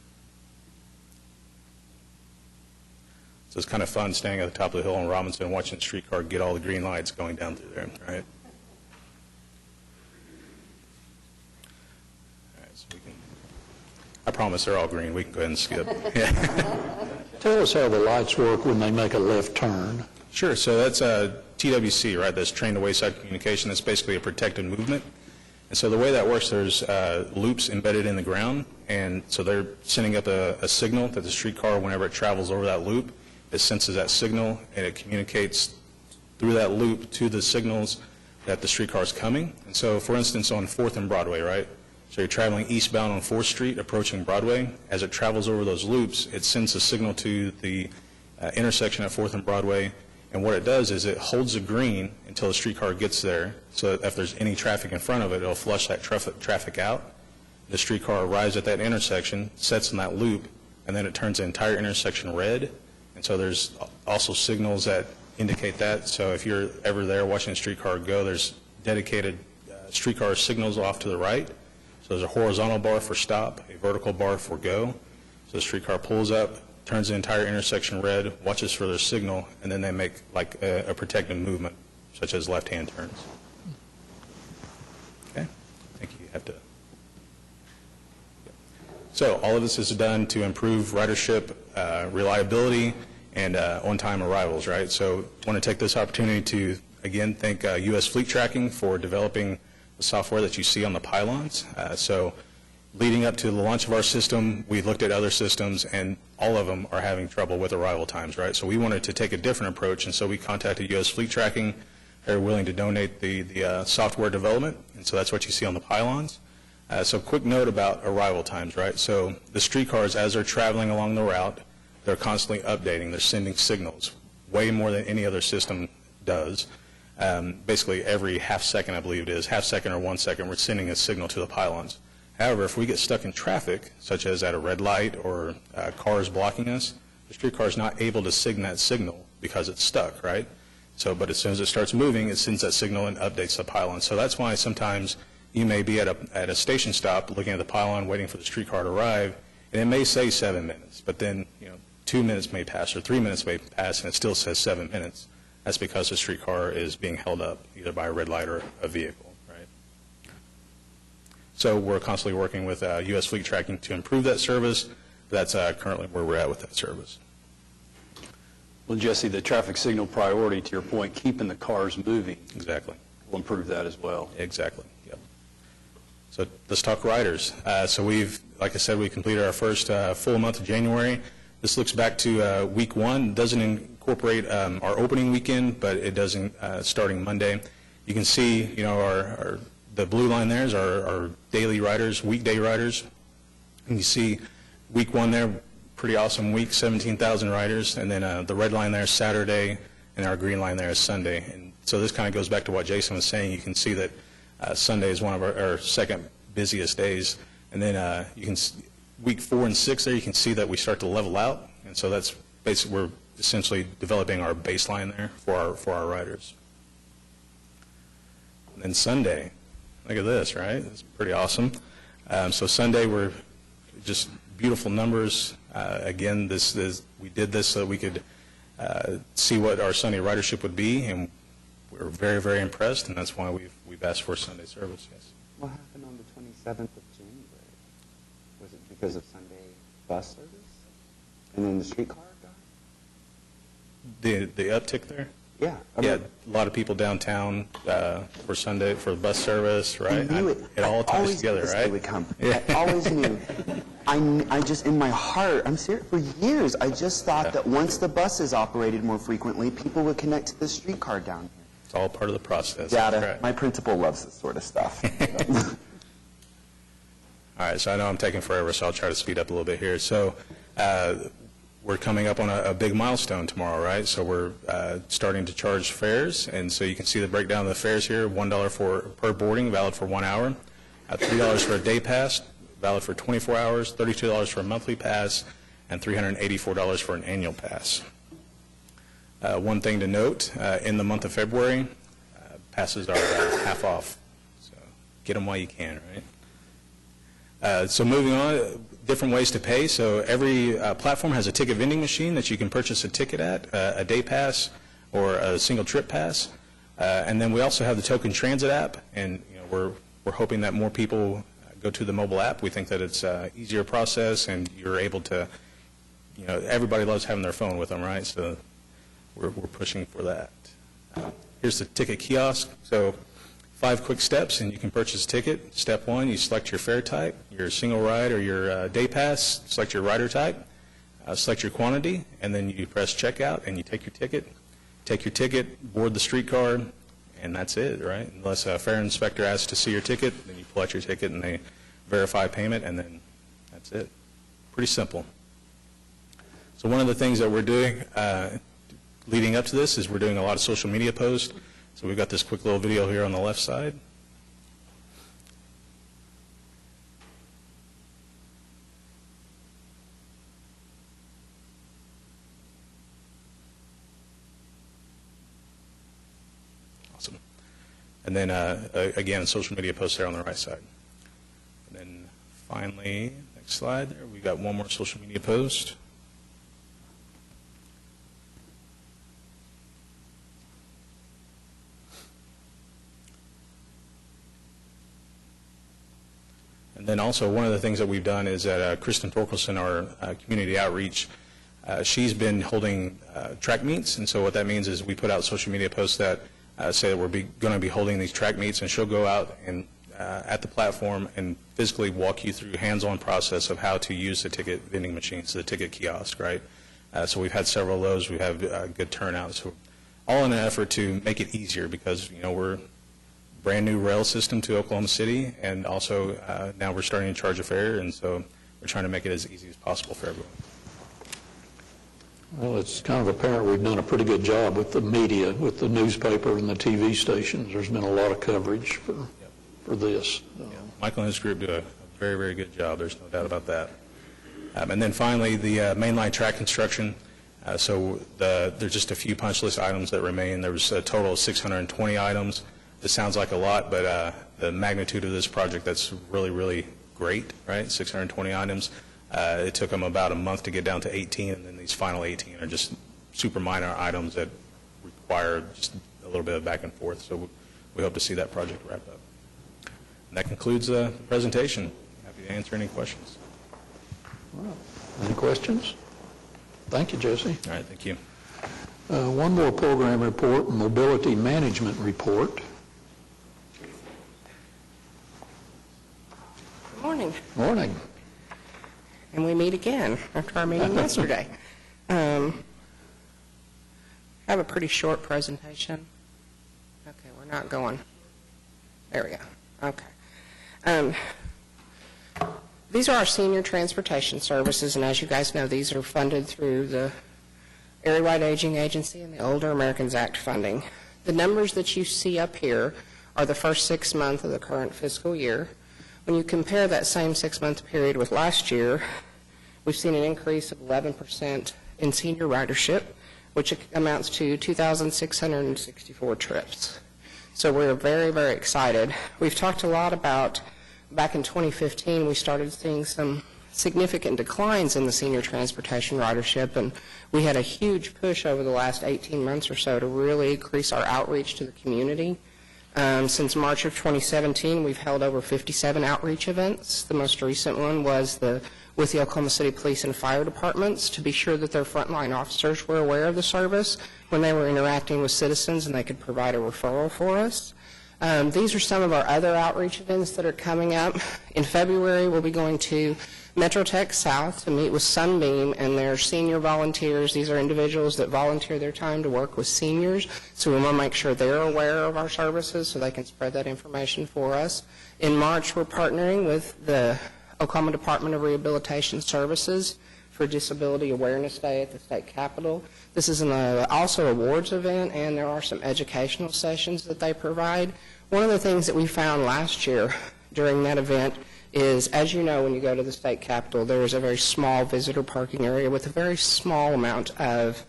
So it's kind of fun staying at the top of the hill on Robinson and watching the streetcar get all the green lights going down through there, right? All right, so I promise they're all green. We can go ahead and skip. Yeah. Tell us how the lights work when they make a left turn. Sure. So that's TWC, right? That's train to wayside communication. That's basically a protected movement. And so the way that works, there's loops embedded in the ground, and so they're sending up a signal that the streetcar, whenever it travels over that loop, it senses that signal, and it communicates through that loop to the signals that the streetcar is coming. And so, for instance, on 4th and Broadway, right? So you're traveling eastbound on 4th Street, approaching Broadway. As it travels over those loops, it sends a signal to the intersection at 4th and Broadway, and what it does is it holds the green until the streetcar gets there, so that if there's any traffic in front of it, it'll flush that traffic out. The streetcar arrives at that intersection, sets in that loop, and then it turns the entire intersection red, And so there's also signals that indicate that. So if you're ever there watching a streetcar go, there's dedicated streetcar signals off to the right. So there's a horizontal bar for stop, a vertical bar for go. So the streetcar pulls up, turns the entire intersection red, watches for their signal, and then they make like a protective movement, such as left-hand turns. Okay, I think you have to. So all of this is done to improve ridership, reliability, and on-time arrivals, right? So I want to take this opportunity to, again, thank U.S. Fleet Tracking for developing the software that you see on the pylons. So leading up to the launch of our system, we looked at other systems, and all of them are having trouble with arrival times, right? So we wanted to take a different approach, and so we contacted U.S. Fleet Tracking. They're willing to donate the software development, and so that's what you see on the pylons. So quick note about arrival times, right? So the streetcars, as they're traveling along the route, they're constantly updating. They're sending signals, way more than any other system does. Basically every half second, I believe it is, half second or 1 second, we're sending a signal to the pylons. However, if we get stuck in traffic, such as at a red light or cars blocking us, the streetcar is not able to send that signal because it's stuck, right? So, but as soon as it starts moving, it sends that signal and updates the pylon. So that's why sometimes you may be at a station stop looking at the pylon waiting for the streetcar to arrive, and it may say 7 minutes, but then 2 minutes may pass or 3 minutes may pass and it still says 7 minutes. That's because the streetcar is being held up either by a red light or a vehicle, right? So we're constantly working with U.S. Fleet Tracking to improve that service. That's currently where we're at with that service. Well, Jesse, the traffic signal priority, to your point, keeping the cars moving. Exactly. Will improve that as well. Exactly, yep. So let's talk riders. So we've, like I said, we completed our first full month of January. This looks back to week 1. Doesn't incorporate our opening weekend, but it does starting Monday. You can see, the blue line there is our daily riders, weekday riders. And you see week 1 there, pretty awesome week, 17,000 riders. And then the red line there is Saturday, and our green line there is Sunday. And so this kind of goes back to what Jason was saying. You can see that Sunday is one of our second busiest days. And then you can week 4 and 6 there, you can see that we start to level out. And so that's basically, we're essentially developing our baseline there for our riders. And then Sunday, look at this, right? It's pretty awesome. So Sunday, we're just beautiful numbers. Again, we did this so that we could see what our Sunday ridership would be, and we're very, very impressed, and that's why we've asked for Sunday service. Yes. What happened on the 27th of January? Was it because of Sunday bus service? And then the streetcar died? The uptick there? Yeah. Yeah, a lot of people downtown for Sunday, for bus service, right? It all ties together, right? Would come. Yeah. I always knew. I just, in my heart, I'm serious, for years, I just thought that once the buses operated more frequently, people would connect to the streetcar down here. It's all part of the process. Data. Right. My principal loves this sort of stuff. All right, so I know I'm taking forever, so I'll try to speed up a little bit here. So we're coming up on a big milestone tomorrow, right? So we're starting to charge fares, and so you can see the breakdown of the fares here, $1 per boarding, valid for 1 hour, $3 for a day pass, valid for 24 hours, $32 for a monthly pass, and $384 for an annual pass. One thing to note, in the month of February, passes are half off, so get them while you can, right? So moving on, different ways to pay. So every platform has a ticket vending machine that you can purchase a ticket at, a day pass or a single trip pass. And then we also have the token transit app, and we're hoping that more people go to the mobile app. We think that it's an easier process, and you're able to, everybody loves having their phone with them, right? So we're pushing for that. Here's the ticket kiosk. So 5 quick steps, and you can purchase a ticket. Step 1, you select your fare type, your single ride or your day pass, select your rider type, select your quantity, and then you press checkout, and you take your ticket, board the streetcar, and that's it, right? Unless a fare inspector asks to see your ticket, then you pull out your ticket, and they verify payment, and then that's it. Pretty simple. So one of the things that we're doing leading up to this is we're doing a lot of social media posts. So we've got this quick little video here on the left side. And then, again, social media posts there on the right side. And then finally, next slide there, we got one more social media post. And then also, one of the things that we've done is that Kristen Torkelson, our community outreach, she's been holding track meets, and so what that means is we put out social media posts that say that we're going to be holding these track meets, and she'll go out and at the platform and physically walk you through hands-on process of how to use the ticket vending machines, the ticket kiosk, right? So we've had several of those. We have good turnout. So all in an effort to make it easier because, you know, we're brand new rail system to Oklahoma City, and also now we're starting to charge a fare, and so we're trying to make it as easy as possible for everyone. Well, it's kind of apparent we've done a pretty good job with the media, with the newspaper and the TV stations. There's been a lot of coverage for this. Yeah. Michael and his group do a very, very good job. There's no doubt about that. And then finally, the mainline track construction. So there's just a few punch list items that remain. There was a total of 620 items. This sounds like a lot, but the magnitude of this project, that's really, really great, right? 620 items. It took them about a month to get down to 18, and then these final 18 are just super minor items that require just a little bit of back and forth. So we hope to see that project wrap up. And that concludes the presentation. Happy to answer any questions. Well, any questions? Thank you, Jesse. All right, thank you. One more program report, mobility management report. Good morning. Morning. And we meet again after our meeting yesterday. I have a pretty short presentation. Okay, we're not going. There we go. Okay. These are our senior transportation services, and as you guys know, these are funded through the Area-Wide Aging Agency and the Older Americans Act funding. The numbers that you see up here are the first 6 months of the current fiscal year. When you compare that same 6-month period with last year, we've seen an increase of 11% in senior ridership, which amounts to 2,664 trips. So we're very, very excited. We've talked a lot about, back in 2015, we started seeing some significant declines in the senior transportation ridership, and we had a huge push over the last 18 months or so to really increase our outreach to the community. Since March of 2017, we've held over 57 outreach events. The most recent one was with the Oklahoma City Police and Fire Departments to be sure that their frontline officers were aware of the service when they were interacting with citizens and they could provide a referral for us. These are some of our other outreach events that are coming up. In February, we'll be going to Metro Tech South to meet with Sunbeam and their senior volunteers. These are individuals that volunteer their time to work with seniors, so we want to make sure they're aware of our services so they can spread that information for us. In March, we're partnering with the Oklahoma Department of Rehabilitation Services for Disability Awareness Day at the state capitol. This is also an awards event, and there are some educational sessions that they provide. One of the things that we found last year during that event is, as you know, when you go to the state capitol, there is a very small visitor parking area with a very small amount of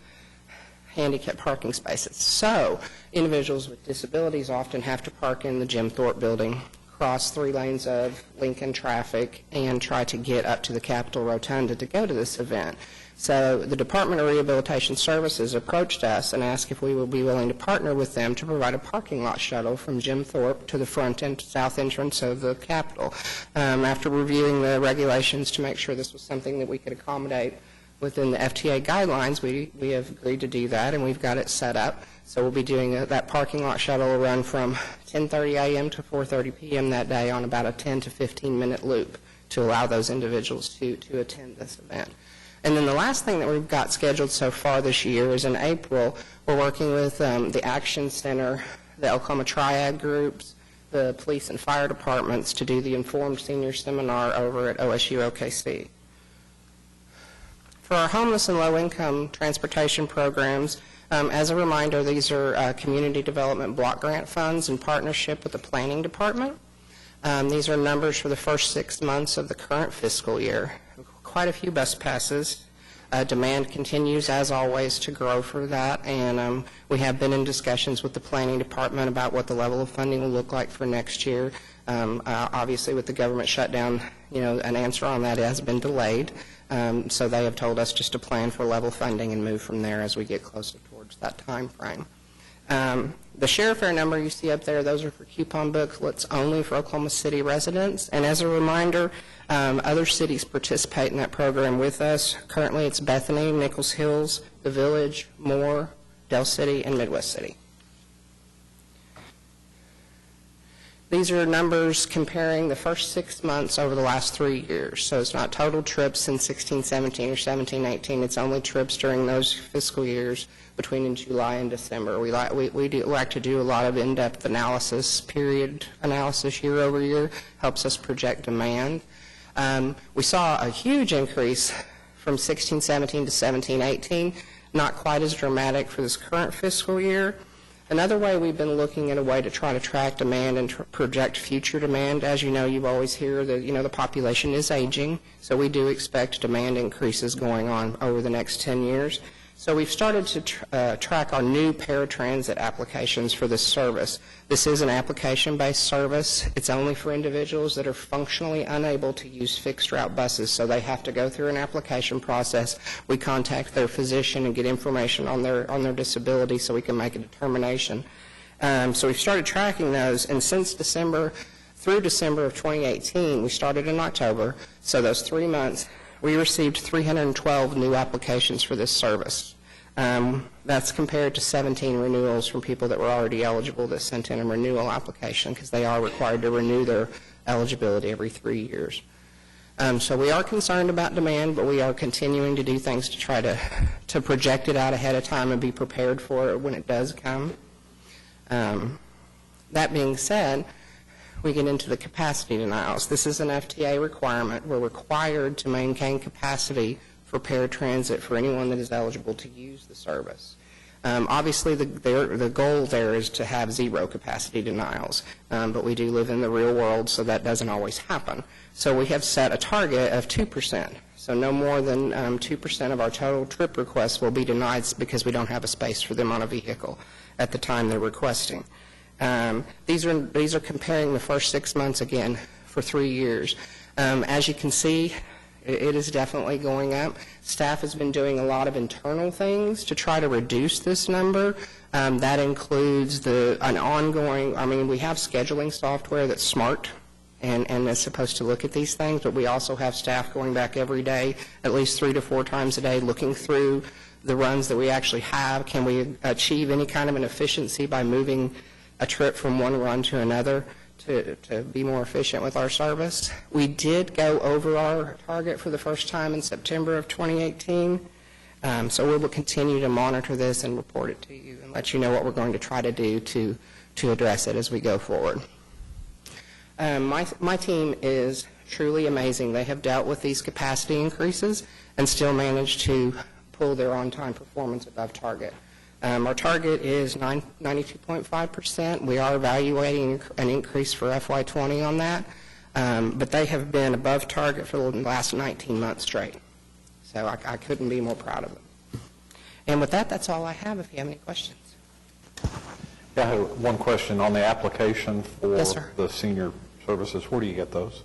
handicap parking spaces. So individuals with disabilities often have to park in the Jim Thorpe building, cross 3 lanes of Lincoln traffic, and try to get up to the Capitol Rotunda to go to this event. So the Department of Rehabilitation Services approached us and asked if we would be willing to partner with them to provide a parking lot shuttle from Jim Thorpe to the front and south entrance of the Capitol. After reviewing the regulations to make sure this was something that we could accommodate within the FTA guidelines, we have agreed to do that, and we've got it set up. So we'll be doing that parking lot shuttle will run from 10:30 a.m. to 4:30 p.m. that day on about a 10 to 15-minute loop to allow those individuals to attend this event. And then the last thing that we've got scheduled so far this year is in April, we're working with the Action Center, the Oklahoma Triad groups, the police and fire departments to do the Informed Senior Seminar over at OSU OKC. For our homeless and low-income transportation programs, as a reminder, these are community development block grant funds in partnership with the planning department. These are numbers for the first 6 months of the current fiscal year. Quite a few bus passes, Demand continues, as always, to grow for that, and we have been in discussions with the planning department about what the level of funding will look like for next year. Obviously, with the government shutdown, an answer on that has been delayed, so they have told us just to plan for level funding and move from there as we get closer towards that time frame. The share fare number you see up there, those are for coupon booklets only for Oklahoma City residents. And as a reminder, other cities participate in that program with us. Currently, it's Bethany, Nichols Hills, The Village, Moore, Del City, and Midwest City. These are numbers comparing the first 6 months over the last 3 years. So it's not total trips since 16-17 or 17-18. It's only trips during those fiscal years between July and December. We like to do a lot of in-depth analysis, period analysis year over year, helps us project demand. We saw a huge increase from 16-17 to 17-18, not quite as dramatic for this current fiscal year. Another way we've been looking at a way to try to track demand and project future demand. As you know, you've always heard that the population is aging, so we do expect demand increases going on over the next 10 years. So we've started to track our new paratransit applications for this service. This is an application-based service. It's only for individuals that are functionally unable to use fixed route buses, so they have to go through an application process. We contact their physician and get information on their disability so we can make a determination. So we've started tracking those, and since December through December of 2018, we started in October, so those 3 months, we received 312 new applications for this service. That's compared to 17 renewals from people that were already eligible that sent in a renewal application, because they are required to renew their eligibility every 3 years. So we are concerned about demand, but we are continuing to do things to try to project it out ahead of time and be prepared for it when it does come. That being said, we get into the capacity denials. This is an FTA requirement. We're required to maintain capacity for paratransit for anyone that is eligible to use the service. Obviously, the goal there is to have zero capacity denials, but we do live in the real world, so that doesn't always happen. So we have set a target of 2%. So no more than 2% of our total trip requests will be denied because we don't have a space for them on a vehicle at the time they're requesting. These are comparing the first 6 months again for 3 years. As you can see, it is definitely going up. Staff has been doing a lot of internal things to try to reduce this number. That includes an ongoing, we have scheduling software that's smart and is supposed to look at these things, but we also have staff going back every day, at least 3 to 4 times a day, looking through the runs that we actually have. Can we achieve any kind of an efficiency by moving a trip from one run to another to be more efficient with our service? We did go over our target for the first time in September of 2018, so we will continue to monitor this and report it to you and let you know what we're going to try to do to address it as we go forward. My team is truly amazing. They have dealt with these capacity increases and still managed to pull their on-time performance above target. Our target is 92.5%. We are evaluating an increase for FY20 on that, but they have been above target for the last 19 months straight. So I couldn't be more proud of them. And with that, that's all I have if you have any questions. Yeah, I have one question on the application for Yes, sir. the senior services. Where do you get those?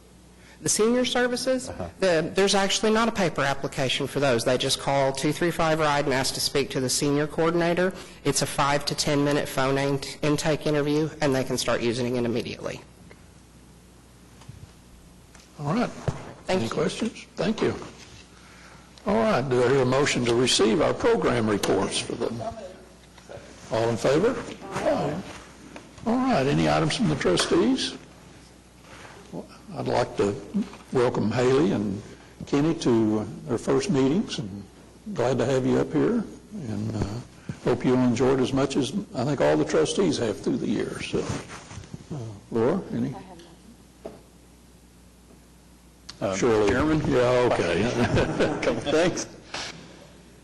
The senior services, there's actually not a paper application for those. They just call 235-RIDE and ask to speak to the senior coordinator. It's a 5 to 10 minute phone intake interview, and they can start using it immediately. All right. Thank Any you. questions? Thank you. All right, do I hear a motion to receive our program reports for them? All in favor? Aye. All right, any items from the trustees? I'd like to welcome Haley and Kenny to their first meetings, and glad to have you up here, and hope you enjoyed as much as I think all the trustees have through the years. So, Laura, any? Surely. Chairman? Yeah, okay. A couple things.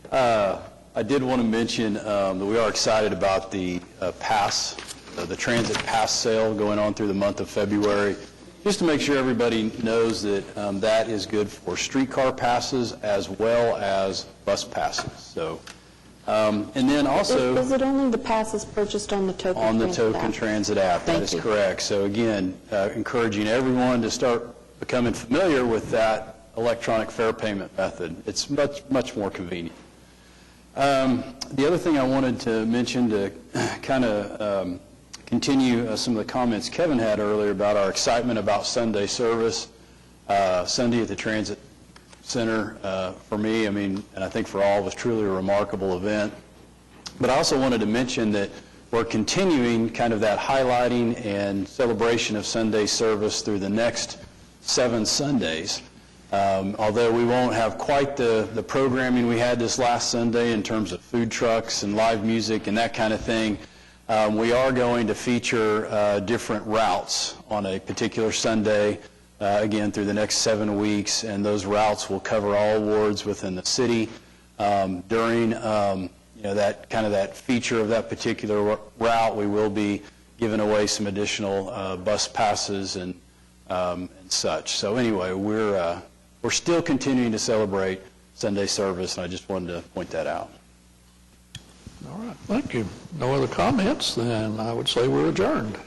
I did want to mention that we are excited about the transit pass sale going on through the month of February. just to make sure everybody knows that that is good for streetcar passes as well as bus passes. So, and then also... Is it only the passes purchased on the Token Transit app? On the Token Transit app, that is correct. So again, encouraging everyone to start becoming familiar with that electronic fare payment method. It's much more convenient. The other thing I wanted to mention to kind of continue some of the comments Kevin had earlier about our excitement about Sunday service. Sunday at the Transit Center, for me, I mean, and I think for all, was truly a remarkable event. But I also wanted to mention that we're continuing kind of that highlighting and celebration of Sunday service through the next 7 Sundays. Although we won't have quite the programming we had this last Sunday in terms of food trucks and live music and that kind of thing, we are going to feature different routes on a particular Sunday, again, through the next 7 weeks, and those routes will cover all wards within the city. During that kind of that feature of that particular route, we will be giving away some additional bus passes and such. So anyway, we're still continuing to celebrate Sunday service, and I just wanted to point that out. All right, thank you. No other comments, then I would say we're adjourned.